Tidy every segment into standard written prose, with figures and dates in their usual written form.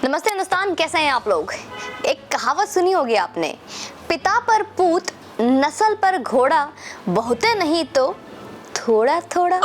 नमस्ते हिंदुस्तान, कैसे हैं आप लोग। एक कहावत सुनी होगी आपने, पिता पर पूत नस्ल पर घोड़ा, बहुते नहीं तो थोड़ा थोड़ा।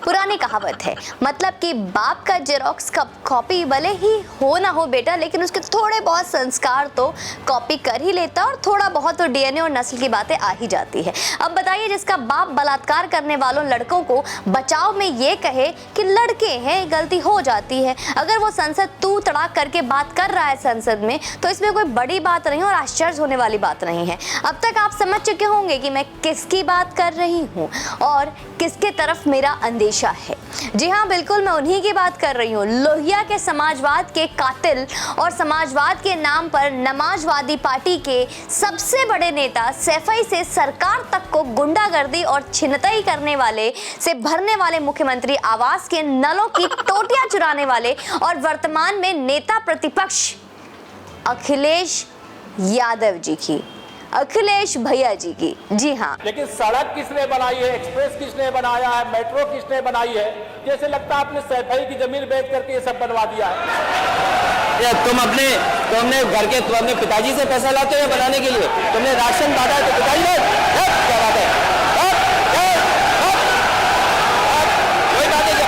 पुरानी कहावत है, मतलब कि बाप का जेरोक्स कॉपी भले ही हो ना हो बेटा, लेकिन उसके थोड़े बहुत संस्कार तो कॉपी कर ही लेता और थोड़ा बहुत तो डीएनए और नस्ल की बातें आ ही जाती है। अब बताइए, जिसका बाप बलात्कार करने वालों लड़कों को बचाव में ये कहे कि लड़के हैं, गलती हो जाती है, अगर वो संसद तू तड़ाक करके बात कर रहा है संसद में, तो इसमें कोई बड़ी बात नहीं और आश्चर्य होने वाली बात नहीं है। अब तक आप समझ चुके होंगे कि मैं किसकी बात कर रही हूँ और किसके तरफ मेरा अंदेशा है। जी हाँ, बिल्कुल मैं उन्हीं की बात कर रही हूँ, लोहिया के समाजवाद के कातिल और समाजवाद के नाम पर नमाजवादी पार्टी के सबसे बड़े नेता, सैफई से सरकार तक को गुंडागर्दी और छिनतई करने वाले से भरने वाले मुख्यमंत्री आवास के नलों की टोटियां चुराने वाले और वर्तमान में नेता प्रतिपक्ष अखिलेश यादव जी की, अखिलेश भैया जी की। जी हाँ, लेकिन सड़क किसने बनाई है, एक्सप्रेस किसने बनाया है, मेट्रो किसने बनाई है? जैसे लगता है आपने सैफई की जमीन बेच करके ये सब बनवा दिया है। तुमने घर के तुम अपने पिताजी से पैसा लाते हो बनाने के लिए? तुमने राशन बांटा है तो पिताजी ने क्या बात है? कोई बात नहीं।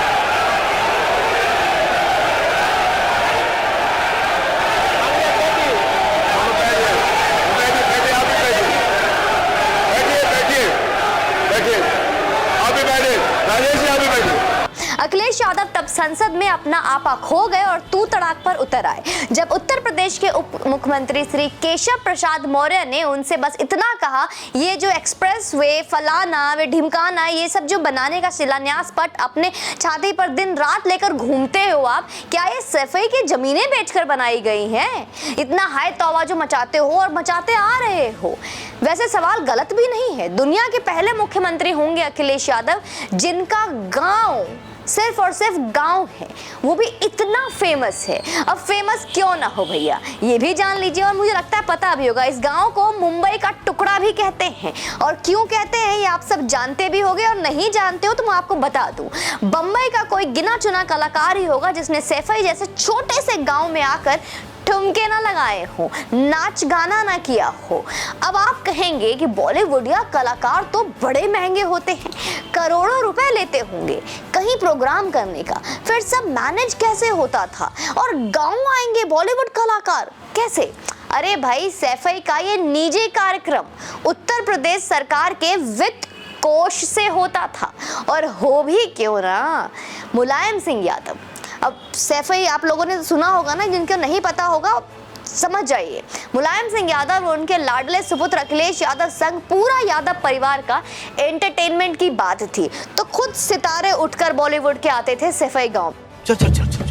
अखिलेश यादव तब संसद में अपना आपा खो गए और तू तड़ाक पर उतर आए जब उत्तर प्रदेश के उप मुख्यमंत्री श्री केशव प्रसाद मौर्य ने उनसे बस इतना कहा, ये जो एक्सप्रेस वे फलाना वे ढिमकाना, ये सब जो बनाने का शिलान्यास पट अपने छाती पर दिन रात लेकर घूमते हो आप, क्या ये सैफई की जमीनें बेचकर बनाई गई हैं? इतना हाय तौबा जो मचाते हो और मचाते आ रहे हो। वैसे सवाल गलत भी नहीं है, दुनिया के पहले मुख्यमंत्री होंगे अखिलेश यादव जिनका गांव सिर्फ और सिर्फ गांव है, वो भी इतना फेमस है। अब फेमस क्यों ना हो भैया, ये भी जान लीजिए और मुझे लगता है पता भी होगा। इस गांव को मुंबई का टुकड़ा भी कहते हैं और क्यों कहते हैं ये आप सब जानते भी होंगे, और नहीं जानते हो तो मैं आपको बता दूं, बम्बई का कोई गिना चुना कलाकार ही होगा जिसने सैफई जैसे छोटे से गाँव में आकर ठुमके ना लगाए हो, नाच गाना ना किया हो। अब आप कहेंगे कि बॉलीवुड या कलाकार तो बड़े महंगे होते हैं, करोड़ों रुपए लेते होंगे कहीं प्रोग्राम करने का, फिर सब मैनेज कैसे होता था और गांव आएंगे बॉलीवुड कलाकार कैसे? अरे भाई, सैफई का ये निजी कार्यक्रम उत्तर प्रदेश सरकार के वित्त कोष से होता था, और हो भी क्यों ना मुलायम सिंह यादव। अब सैफई आप लोगों ने सुना होगा ना, जिनको नहीं पता होगा समझ जाइए। मुलायम सिंह यादव और उनके लाडले सुपुत्र अखिलेश यादव संग पूरा यादव परिवार का एंटरटेनमेंट की बात थी, तो खुद सितारे उठकर बॉलीवुड के आते थे सैफई गांव। चल चल चल चल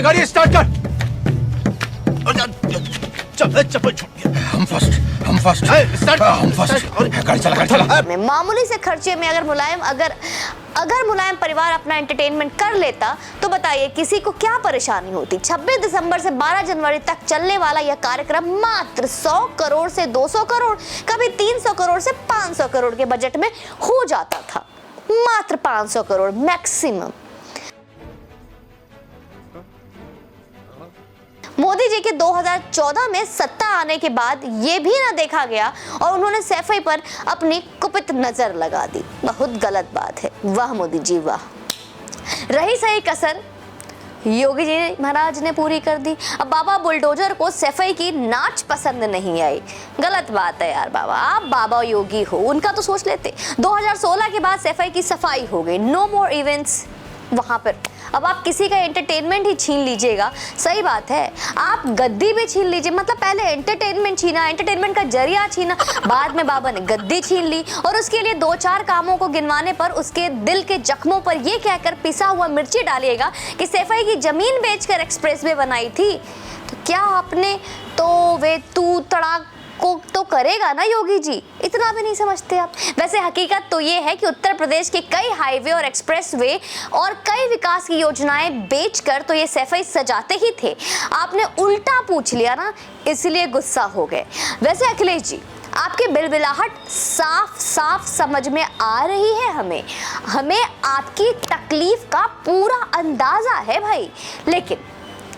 गाड़ी स्टार्ट कर। चप्पल छूट गया। हम फर्स्ट गाड़ी चला। मामूली से खर्चे में अगर मुलायम परिवार अपना एंटरटेनमेंट कर लेता तो बताइए किसी को क्या परेशानी होती। 26 दिसंबर से 12 जनवरी तक चलने वाला यह कार्यक्रम मात्र 100 करोड़ से 200 करोड़, कभी 300 करोड़ से 500 करोड़ के बजट में हो जाता था। मात्र 500 करोड़ मैक्सिमम। मोदी जी के 2014 में सत्ता आने के बाद ये भी ना देखा गया और उन्होंने सैफई पर अपनी कुपित नजर लगा दी। बहुत गलत बात है, वाह मोदी जी वाह। रही सही कसर योगी जी महाराज ने पूरी कर दी। अब बाबा बुलडोजर को सैफई की नाच पसंद नहीं आई। गलत बात है यार बाबा, आप बाबा योगी हो, उनका तो सोच लेते। 2016 के बाद सैफई की सफाई हो गई, नो मोर इवेंट्स वहां पर। अब आप किसी का एंटरटेनमेंट ही छीन लीजिएगा, सही बात है, आप गद्दी भी छीन लीजिए। मतलब पहले एंटरटेनमेंट छीना, एंटरटेनमेंट का जरिया छीना, बाद में बाबा ने गद्दी छीन ली और उसके लिए 2-4 कामों को गिनवाने पर उसके दिल के जख्मों पर यह कहकर पिसा हुआ मिर्ची डालिएगा कि सैफई की जमीन बेचकर एक्सप्रेसवे बनाई थी। तो क्या आपने तो वे तू तड़ाक को तो करेगा ना योगी जी, इतना भी नहीं समझते आप। वैसे हकीकत तो ये है कि उत्तर प्रदेश के कई हाईवे और एक्सप्रेसवे और कई विकास की योजनाएं बेचकर तो ये सैफई सजाते ही थे। आपने उल्टा पूछ लिया ना, इसलिए गुस्सा हो गए। वैसे अखिलेश जी, आपकी बिलबिलाहट साफ साफ समझ में आ रही है हमें आपकी तकलीफ का पूरा अंदाजा है भाई, लेकिन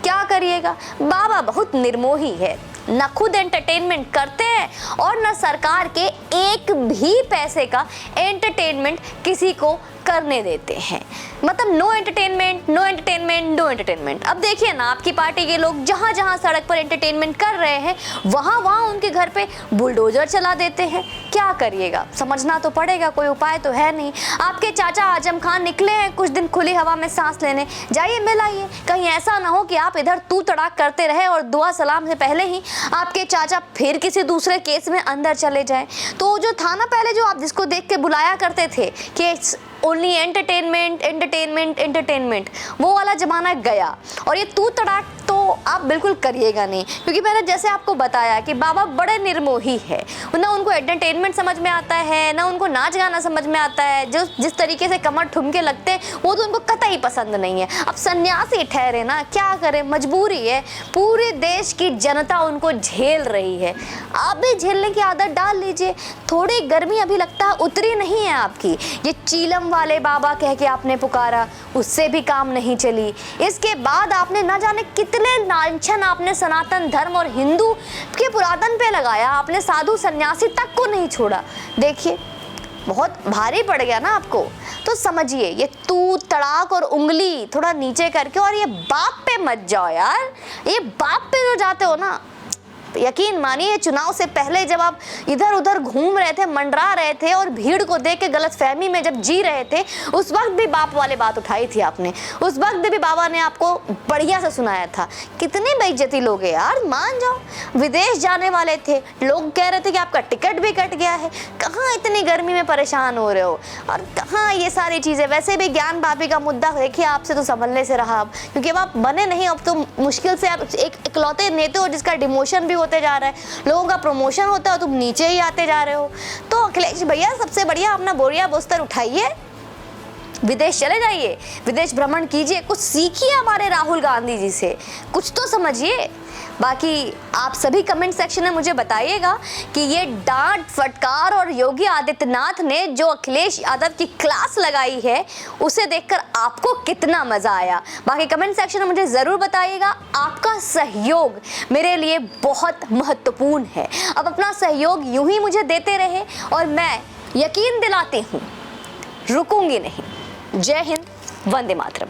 क्या करिएगा, बाबा बहुत निर्मोही है, न खुद एंटरटेनमेंट करते हैं और न सरकार के एक भी पैसे का एंटरटेनमेंट किसी को करने देते हैं। मतलब no entertainment, no entertainment, no entertainment. अब देखिए ना, आपकी पार्टी के लोग जहां जहां सड़क पर एंटरटेनमेंट कर रहे हैं वहां वहां उनके घर पे बुलडोजर चला देते हैं। क्या करिएगा, समझना तो पड़ेगा, कोई उपाय तो है नहीं। आपके चाचा आजम खान निकले हैं कुछ दिन खुली हवा में सांस लेने, जाइए मिल आइए, कहीं ऐसा ना हो कि आप इधर तू तड़ाक करते रहे और दुआ सलाम से पहले ही आपके चाचा फिर किसी दूसरे केस में अंदर चले जाएं। तो जो था ना पहले, जो आप जिसको देख के बुलाया करते थे कि ओनली एंटरटेनमेंट एंटरटेनमेंट एंटरटेनमेंट, वो वाला जमाना गया। और ये तू तड़ाक तो आप बिल्कुल करिएगा नहीं, क्योंकि मैंने जैसे आपको बताया कि बाबा बड़े निर्मोही है, ना उनको एंटरटेनमेंट समझ में आता है, ना उनको नाच गाना समझ में आता है। जो जिस तरीके से कमर ठुमके लगते हैं वो तो उनको कतई पसंद नहीं है। अब सन्यासी ठहरे ना, क्या करें, मजबूरी है, पूरे देश की जनता उनको झेल रही है। आप भी झेलने की आदत डाल लीजिए। थोड़ी गर्मी अभी लगता है उतरी नहीं है आपकी। ये चीलम वाले बाबा कह के आपने पुकारा, उससे भी काम नहीं चली। इसके बाद आपने ना जाने कितने लांछन आपने सनातन धर्म और हिंदू के पुरातन पे लगाया, आपने साधु सन्यासी तक को नहीं छोड़ा। देखिए बहुत भारी पड़ गया ना आपको, तो समझिए ये तू तड़ाक और उंगली थोड़ा नीचे करके, और ये बाप पे मत जाओ यार। ये बाप पे जो जाते हो ना, यकीन मानिए चुनाव से पहले जब आप इधर उधर घूम रहे थे, मंडरा रहे थे और भीड़ को देख के गलतफहमी में जब जी रहे थे, उस वक्त भी बाप वाले बात उठाई थी आपने। उस वक्त भी बाबा ने आपको बढ़िया से सुनाया था। कितनी बेइज्जती लोगे यार, मान जाओ। विदेश जाने वाले थे, लोग कह रहे थे कि आपका टिकट भी कट गया है। कहाँ इतनी गर्मी में परेशान हो रहे हो, और कहाँ ये सारी चीज़ें। वैसे भी ज्ञान भाभी का मुद्दा देखिए आपसे तो संभलने से रहा अब, क्योंकि अब आप बने नहीं, अब तो मुश्किल से आप एक इकलौते नेता हो जिसका डिमोशन भी होते जा रहा है, लोगों का प्रमोशन होता है, तुम नीचे ही आते जा रहे हो। तो अखिलेश भैया सबसे बढ़िया अपना बोरिया बोस्तर उठाइए, विदेश चले जाइए, विदेश भ्रमण कीजिए, कुछ सीखिए हमारे राहुल गांधी जी से, कुछ तो समझिए। बाकी आप सभी कमेंट सेक्शन में मुझे बताइएगा कि ये डांट फटकार और योगी आदित्यनाथ ने जो अखिलेश यादव की क्लास लगाई है उसे देखकर आपको कितना मजा आया। बाकी कमेंट सेक्शन में मुझे जरूर बताइएगा। आपका सहयोग मेरे लिए बहुत महत्वपूर्ण है। अब अपना सहयोग यूं ही मुझे देते रहे और मैं यकीन दिलाती हूँ रुकूंगी नहीं। जय हिंद, वंदे मातरम।